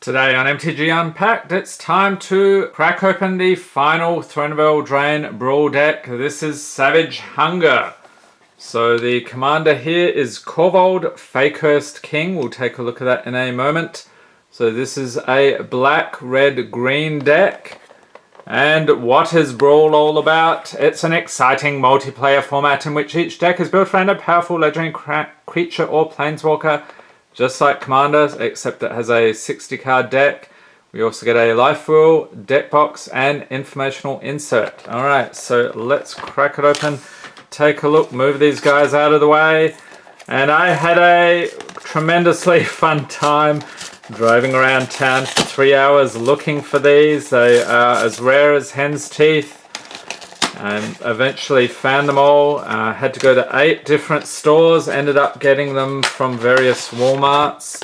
Today on MTG Unpacked, it's time to crack open the final Throne of Eldraine Brawl deck. This is Savage Hunger. So the commander here is Cornrad, Fae-Cursed King. We'll take a look at that in a moment. So this is a black, red, green deck. And what is Brawl all about? It's an exciting multiplayer format in which each deck is built around a powerful legendary creature or planeswalker, just like Commanders, except it has a 60 card deck. We also get a life rule, deck box, and informational insert. Alright, so let's crack it open, take a look, move these guys out of the way. And I had a tremendously fun time driving around town for 3 hours looking for these. They are as rare as hen's teeth. And eventually found them all. Had to go to 8 different stores, ended up getting them from various Walmarts,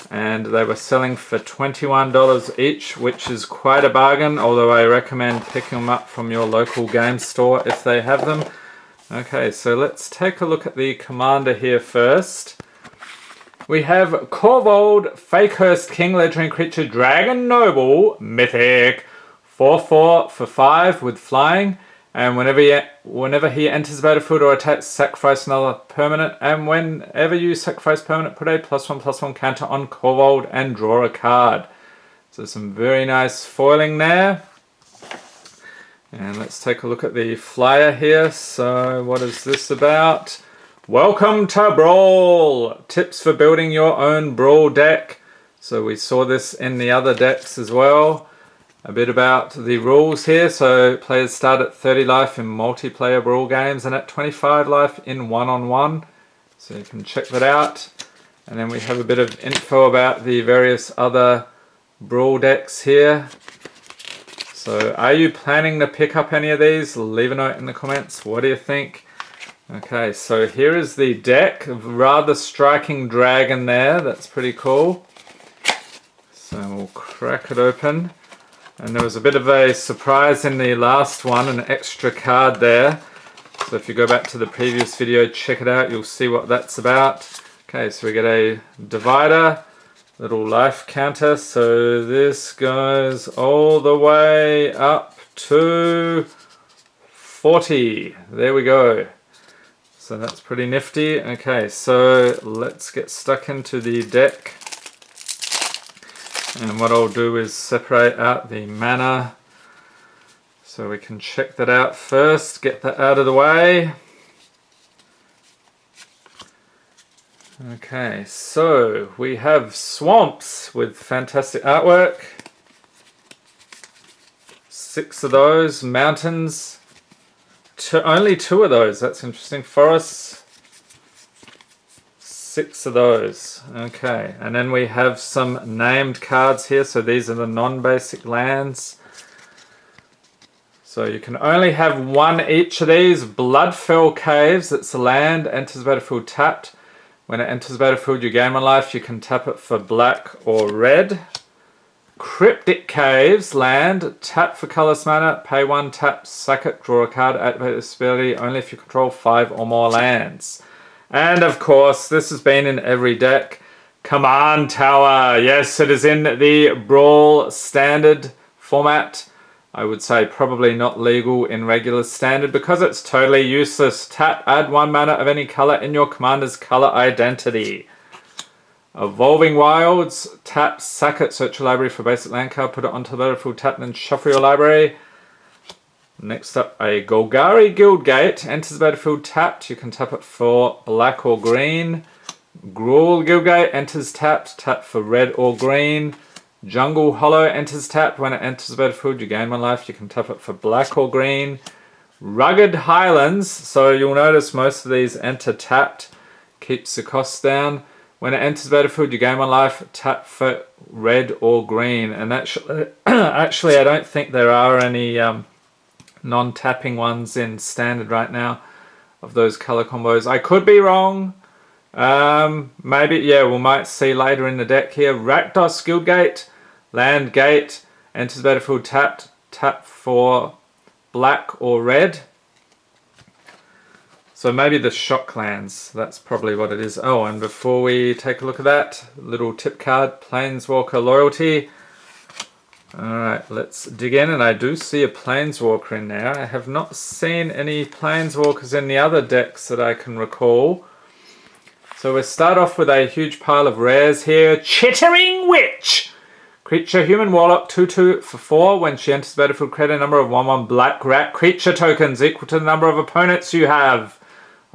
and they were selling for $21 each, which is quite a bargain, although I recommend picking them up from your local game store if they have them. Okay, so let's take a look at the commander here first. We have Cornrad, Fae-Cursed King, legendary creature, Dragon Noble, Mythic, 4/4 for 5 with flying. And whenever he enters the battlefield or attacks, sacrifice another permanent. And whenever you sacrifice permanent, put a +1/+1 counter on Cornrad and draw a card. So some very nice foiling there. And let's take a look at the flyer here. So what is this about? Welcome to Brawl! Tips for building your own Brawl deck. So we saw this in the other decks as well. A bit about the rules here. So players start at 30 life in multiplayer Brawl games and at 25 life in one-on-one. So you can check that out. And then we have a bit of info about the various other Brawl decks here. So are you planning to pick up any of these? Leave a note in the comments. What do you think? Okay, so here is the deck. Rather striking dragon there. That's pretty cool. So we'll crack it open. And there was a bit of a surprise in the last one, an extra card there. So if you go back to the previous video, check it out, you'll see what that's about. Okay, so we get a divider, little life counter. So this goes all the way up to 40. There we go. So that's pretty nifty. Okay, so let's get stuck into the deck. And what I'll do is separate out the mana so we can check that out first, get that out of the way. Okay, so we have swamps with fantastic artwork. 6 of those, mountains, only 2 of those, that's interesting. Forests, 6 of those. Okay, and then we have some named cards here. So these are the non-basic lands. So you can only have 1 each of these. Bloodfell Caves, it's a land, enters battlefield tapped. When it enters battlefield you gain 1 life, you can tap it for black or red. Cryptic Caves, land, tap for colorless mana, pay 1, tap, sack it, draw a card, activate this ability only if you control 5 or more lands. And of course, this has been in every deck. Command Tower. Yes, it is in the Brawl standard format. I would say probably not legal in regular standard because it's totally useless. Tap, add 1 mana of any color in your commander's color identity. Evolving Wilds. Tap, sack it, search your library for basic land card, put it onto the battlefield, tap, then shuffle your library. Next up, a Golgari Guildgate. Enters the battlefield tapped. You can tap it for black or green. Gruul Guildgate enters tapped. Tap for red or green. Jungle Hollow enters tapped. When it enters the battlefield, you gain 1 life. You can tap it for black or green. Rugged Highlands. So you'll notice most of these enter tapped. Keeps the cost down. When it enters the battlefield, you gain 1 life. Tap for red or green. And actually, I don't think there are any non-tapping ones in standard right now of those color combos. I could be wrong. Maybe, yeah, we might see later in the deck here. Rakdos Guildgate, land gate, enters battlefield tapped, tap for black or red. So So maybe the shock lands. That's probably what it is. Oh, and before we take a look at that, little tip card, Planeswalker Loyalty. Alright, let's dig in, and I do see a Planeswalker in there. I have not seen any Planeswalkers in the other decks that I can recall. So we'll start off with a huge pile of rares here. Chittering Witch! Creature, human warlock, 2/2 for 4. When she enters the battlefield, create a number of 1/1 black rat creature tokens equal to the number of opponents you have.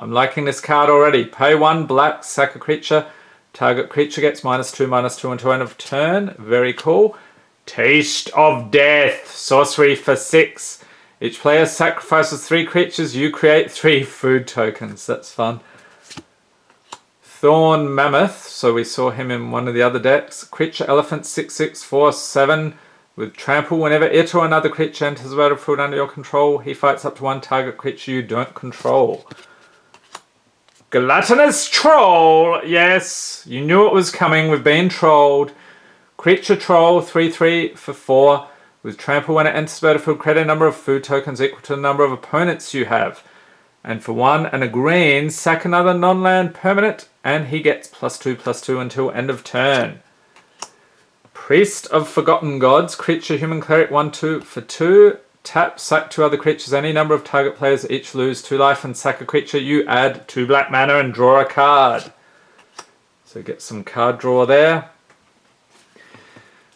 I'm liking this card already. Pay 1 black, sack a creature. Target creature gets -2/-2 until end of turn. Very cool. Taste of Death. Sorcery for 6. Each player sacrifices 3 creatures. You create 3 food tokens. That's fun. Thorn Mammoth. So we saw him in one of the other decks. Creature Elephant 6/6/4/7 with trample. Whenever it or another creature enters the battlefield under your control, he fights up to 1 target creature you don't control. Gluttonous Troll. Yes, you knew it was coming. We've been trolled. Creature Troll, 3/3 for 4. With trample, when it enters the battlefield, create a number of food tokens equal to the number of opponents you have. And for 1 and a green, sack another non-land permanent, and he gets +2/+2 until end of turn. Priest of Forgotten Gods, creature, human cleric, 1/2 for 2. Tap, sack 2 other creatures, any number of target players each lose 2 life, and sack a creature. You add 2 black mana and draw a card. So get some card draw there.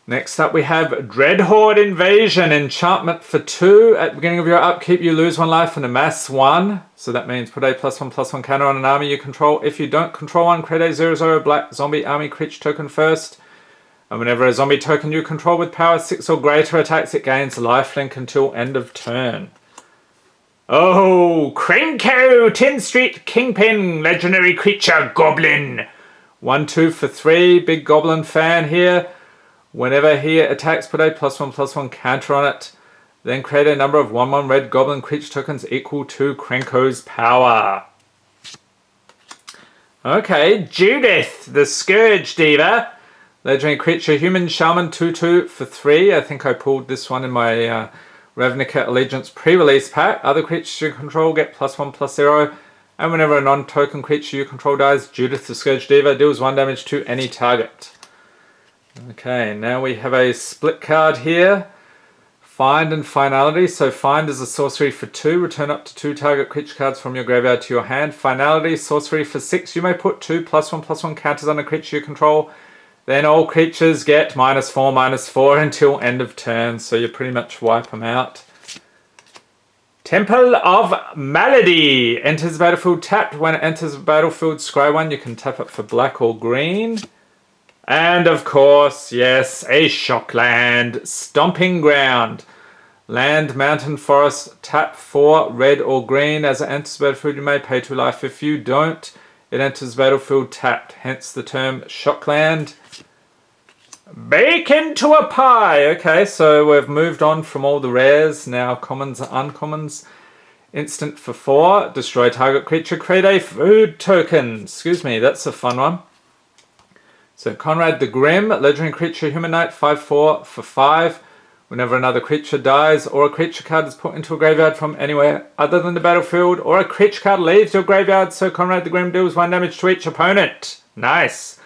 Next up we have Dread Horde Invasion. Enchantment for 2. At the beginning of your upkeep you lose 1 life and amass 1. So that means put a +1/+1 counter on an army you control. If you don't control one, create a 0/0 black zombie army creature token first. And whenever a zombie token you control with power 6 or greater attacks, it gains lifelink until end of turn. Oh, Cranko, 10 Street Kingpin, legendary creature, Goblin. 1/2 for 3, big Goblin fan here. Whenever he attacks, put a +1/+1 counter on it. Then create a number of 1/1 red Goblin creature tokens equal to Cranko's power. Okay, Judith, the Scourge Diva. Legendary creature, human shaman, 2/2 for 3. I think I pulled this one in my Ravnica Allegiance pre-release pack. Other creatures you control get +1/+0. And whenever a non-token creature you control dies, Judith the Scourge Diva deals 1 damage to any target. Okay, now we have a split card here. Find and Finality. So Find is a sorcery for 2. Return up to 2 target creature cards from your graveyard to your hand. Finality, sorcery for 6. You may put 2 +1/+1 counters on a creature you control. Then all creatures get -4/-4 until end of turn. So you pretty much wipe them out. Temple of Malady. Enters the battlefield tapped. When it enters the battlefield, scry 1. You can tap it for black or green. And of course, yes, a shock land, Stomping Ground. Land, mountain, forest, tap 4, red or green. As it enters the battlefield, you may pay 2 life. If you don't, it enters the battlefield tapped, hence the term shock land. Bacon to a pie. Okay, so we've moved on from all the rares, now commons and uncommons. Instant for 4, destroy target creature, create a food token. Excuse me, that's a fun one. So Conrad the Grim, legendary creature, human knight, 5/4 for 5. Whenever another creature dies or a creature card is put into a graveyard from anywhere other than the battlefield, or a creature card leaves your graveyard, so Conrad the Grim deals 1 damage to each opponent. Nice.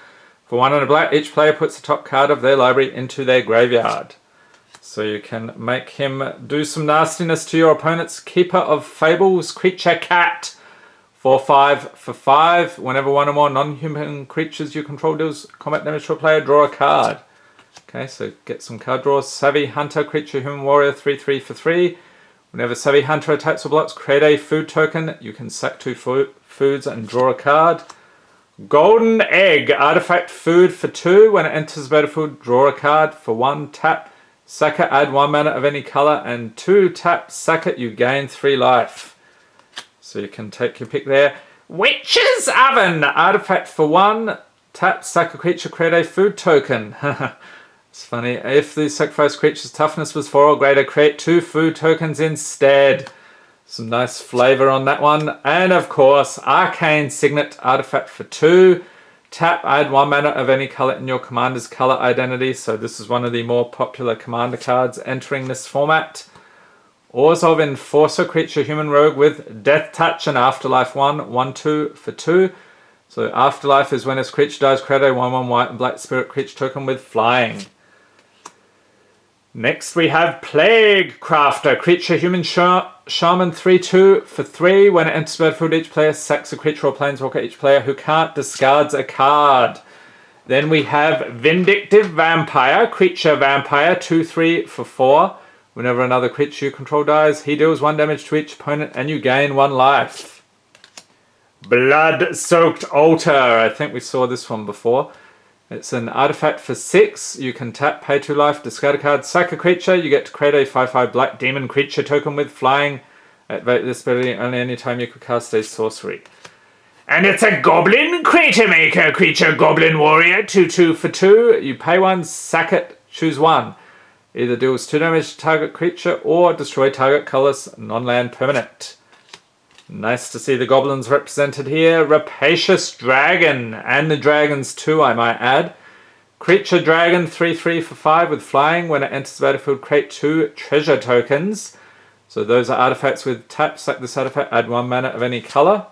For 1 and a black, each player puts the top card of their library into their graveyard. So you can make him do some nastiness to your opponent's Keeper of Fables creature cat. 4/5 for 5. Whenever 1 or more non-human creatures you control deals combat damage to a player, draw a card. Okay, so get some card draws. Savvy Hunter, creature, human warrior, 3/3 for 3. Whenever Savvy Hunter attacks or blocks, create a food token. You can sack 2 foods and draw a card. Golden Egg, artifact food for 2. When it enters the battlefield, draw a card. For 1, tap, sack it, add 1 mana of any color, and 2, tap, sack it, you gain 3 life. So you can take your pick there. Witch's Oven, artifact for 1. Tap, sack a creature, create a food token. It's funny. If the sacrificed creature's toughness was 4 or greater, create 2 food tokens instead. Some nice flavor on that one. And of course, Arcane Signet, artifact for 2. Tap, add 1 mana of any color in your commander's color identity. So this is one of the more popular commander cards entering this format. Ores of Enforcer, creature, human rogue with Death Touch and Afterlife 1/1/2 for 2. So Afterlife is when this creature dies, create a 1/1 white and black spirit creature token with flying. Next we have Plague Crafter, creature, human, shaman 3/2 for 3. When it enters the battlefield, each player sacks a creature or planeswalker. Each player who can't discards a card. Then we have Vindictive Vampire, creature vampire 2/3 for 4. Whenever another creature you control dies, he deals 1 damage to each opponent and you gain 1 life. Blood-Soaked Altar, I think we saw this one before. It's an artifact for 6. You can tap, pay 2 life, discard a card, sack a creature. You get to create a 5/5 black demon creature token with flying. Activate this ability only anytime you could cast a sorcery. And it's a Goblin Creature Maker, creature, Goblin Warrior 2/2 for 2. You pay 1, sack it, choose 1. Either deals 2 damage to target creature or destroy target colorless non-land permanent. Nice to see the goblins represented here. Rapacious Dragon, and the dragons too, I might add. Creature dragon 3/3 for 5 with flying. When it enters the battlefield, create 2 treasure tokens. So those are artifacts with tap. Sack this artifact, add 1 mana of any color.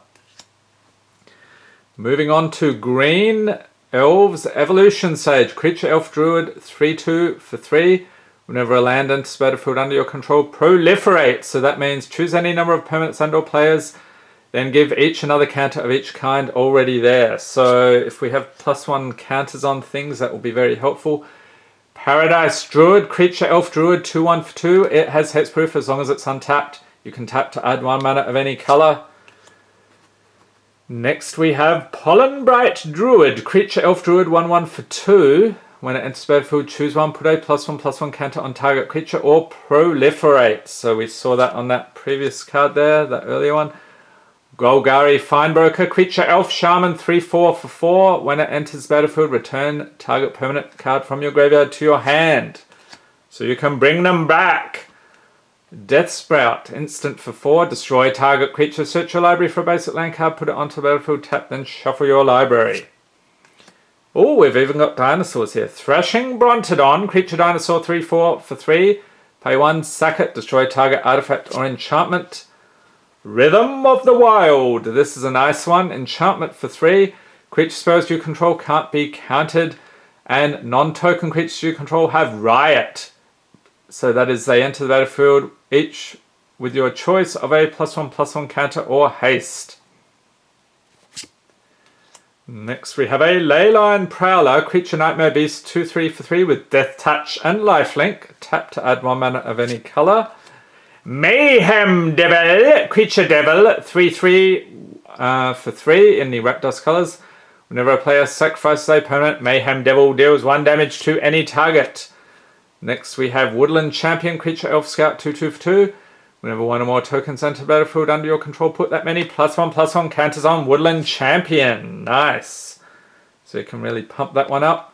Moving on to green elves, Evolution Sage, creature, elf, druid 3/2 for 3. Whenever a land enters the battlefield under your control, proliferate. So that means choose any number of permanents and/or players, then give each another counter of each kind already there. So if we have +1 counters on things, that will be very helpful. Paradise Druid, creature, elf, druid 2/1 for 2. It has hexproof as long as it's untapped. You can tap to add 1 mana of any color. Next we have Pollenbright Druid, creature, elf, druid 1/1 for 2. When it enters the battlefield, choose 1, put a +1/+1 counter on target creature or proliferate. So we saw that on that previous card there, that earlier one. Golgari Finebroker, creature, elf, shaman 3/4 for 4. When it enters the battlefield, return target permanent card from your graveyard to your hand. So you can bring them back. Death Sprout, instant for 4. Destroy target creature, search your library for a basic land card, put it onto the battlefield, tap, then shuffle your library. Oh, we've even got dinosaurs here. Thrashing Brontodon, creature, dinosaur 3/4 for 3. Pay 1, sack it, destroy target artifact or enchantment. Rhythm of the Wild, this is a nice one. Enchantment for 3. Creature spells you control can't be countered. And non-token creatures you control have Riot. So that is they enter the battlefield each with your choice of a +1/+1 counter or haste. Next we have a Leyline Prowler, creature, nightmare beast 2/3 for 3 with Death Touch and Lifelink. Tap to add 1 mana of any color. Mayhem Devil, creature, devil 3/3 for 3 in the Rakdos colors. Whenever a player sacrifices a permanent, Mayhem Devil deals 1 damage to any target. Next we have Woodland Champion, creature, elf, scout 2/2 for 2. Whenever 1 or more tokens enter the battlefield under your control, put that many +1/+1 counters on Woodland Champion. Nice. So you can really pump that one up.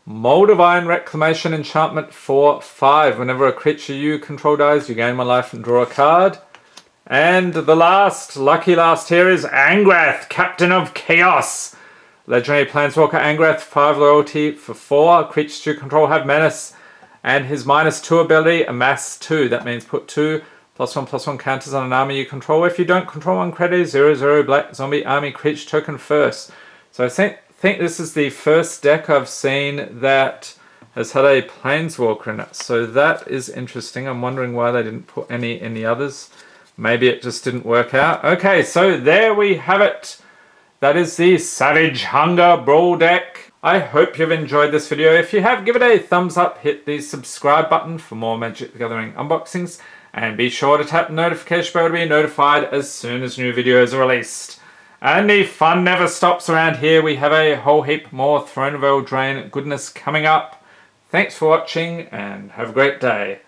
Moldavine Reclamation, enchantment for 5. Whenever a creature you control dies, you gain 1 life and draw a card. And the last, lucky last here is Angrath, Captain of Chaos. Legendary Planeswalker Angrath, 5 loyalty for 4. Creatures you control have menace. And his -2 ability, amass 2. That means put 2 +1/+1 counters on an army you control. If you don't control one, create a 0/0 black zombie army creature token first. So I think this is the first deck I've seen that has had a Planeswalker in it. So that is interesting. I'm wondering why they didn't put any in the others. Maybe it just didn't work out. Okay, so there we have it. That is the Savage Hunger Brawl deck. I hope you've enjoyed this video. If you have, give it a thumbs up, hit the subscribe button for more Magic the Gathering unboxings, and be sure to tap the notification bell to be notified as soon as new videos are released. And the fun never stops around here. We have a whole heap more Throne of Eldraine goodness coming up. Thanks for watching and have a great day.